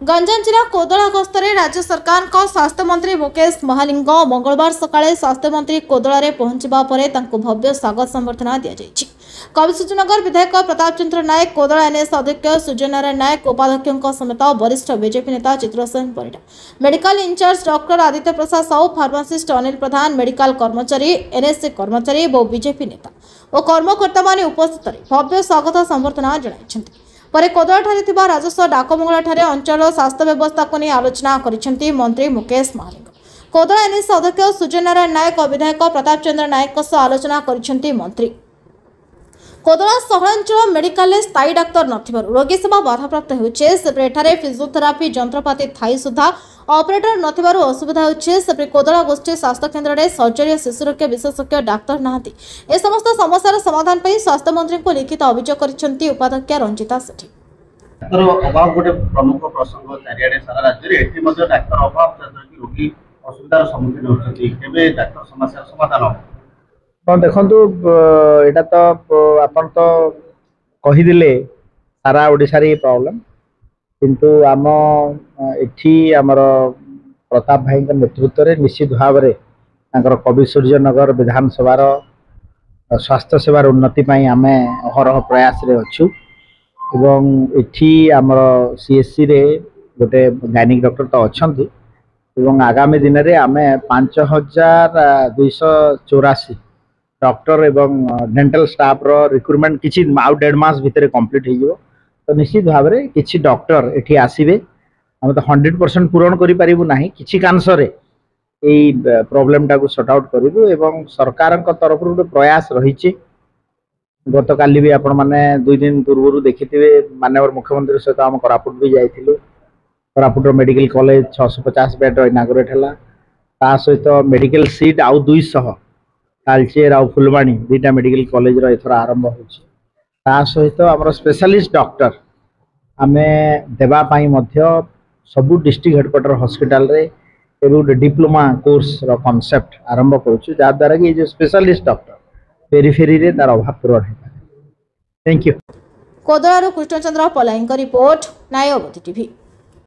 गंजाम जिला कोदला गस्तरे राज्य सरकार का स्वास्थ्य मंत्री मुकेश महालिंग मंगलवार सकाळे स्वास्थ्य मंत्री कोदला रे पहुंचबा परे तांको भव्य स्वागत संबर्धना दिया जायछि। कविसूर्यनगर विधायक प्रताप चंद्र नायक, कोदला एनएस अध्यक्ष सूर्यनारायण नायक, उपाध्यक्ष समेत वरिष्ठ बीजेपी नेता Chitrasen Parida, medical incharge doctor Aditya Prasad Sahu, pharmacist Anil Pradhan, medical कर्मचारी, एनएससी कर्मचारी और बीजेपी नेता और कर्मकर्ता माने उपस्थित रही भव्य स्वागत संबर्धना जणाइछन्ति। परे कोदलाठारे थिबा राजस्व डाकबंगलाठारे अंचल स्वास्थ्य व्यवस्था को नहीं आलोचना करिसेंति मंत्री मुकेश महालिंग। कोदला एनएस अध्यक्ष सूर्यनारायण नायक और विधायक प्रताप चंद्र नायक आलोचना करिसेंति मंत्री। कोदला सहरांचल मेडिकल स्थायी डाक्तर नथिबारु रोगी सेवा बाधाप्राप्त होउछे। सेपरे एठारे फिजियोथेरापी जंत्रपाति थाई सुधा ऑपरेटर नथिबारु असुविधा होउछे। सेपरे कोदला गोष्ठी स्वास्थ्य केन्द्र रे सर्जरी शिशुरोग विशेषज्ञ डाक्तर नाहांती। ए समस्त समस्यार समाधान पई स्वास्थ्य मंत्री को लिखित अभियोग करिसेंति उपाध्यक्ष रंजिता सेठी। डाक्तर अभाव गोटे प्रमुख प्रसंग चारिआडे सारा राज्य रे एठी मध्ये डाक्तर अभाव कि रोगी असुविधार सम्मुखीन होउछन्ति। केबे डाक्तर समस्यार समाधान हो? देखु यहाँ तो आपन तो कहीदे सारा ओडिशार प्रॉब्लम, किंतु आम एठी आमर प्रताप भाई नेतृत्व में निश्चित भाव में कविसूर्यनगर विधानसभा स्वास्थ्य सेवार उन्नति आम अहरह प्रयास रे अच्छु। एवं एठी आमर सीएससी रे गोटे गायनिक डॉक्टर तो अच्छा, आगामी दिन में आम 5284 डॉक्टर एवं डेंटल स्टाफ रो रिक्रुटमेंट किछि आउ 1.5 मास भितर कंप्लीट हो। तो निश्चित भाव में किछि डॉक्टर एठी आसीबे। हम तो 100% पूरण करि परिबु नाही, किछि कांसरे एई प्रॉब्लम टाको सॉर्ट आउट करिबु। एवं सरकार तरफ रो प्रयास रहिछि। गत काली भी आपण माने 2 दिन पूर्व देखिथिबे माननीय मुख्यमंत्री सहित हम कोरापुट भी जाइथिलु। Koraput medical college 650 bed inaugurate हला। ता सहित मेडिकल सीट आउ 200 तालचेर आ फुलवाणी 2टा मेडिकल कॉलेज रो एथरा आरंभ होछि। ता सहित हमर स्पेशलिस्ट डॉक्टर आमे देबा पाई मध्य सबु डिस्ट्रिक्ट हेडक्वार्टर हॉस्पिटल रे एबो डिप्लोमा कोर्स रो कांसेप्ट आरंभ करूछु, जा द्वारा कि जो स्पेशलिस्ट डॉक्टर पेरिफेरी रे तार अभाव पूरण हे। Thank you. कोदलारो कृष्णचंद्र पलाईंक रिपोर्ट, न्याय अवधि टीवी।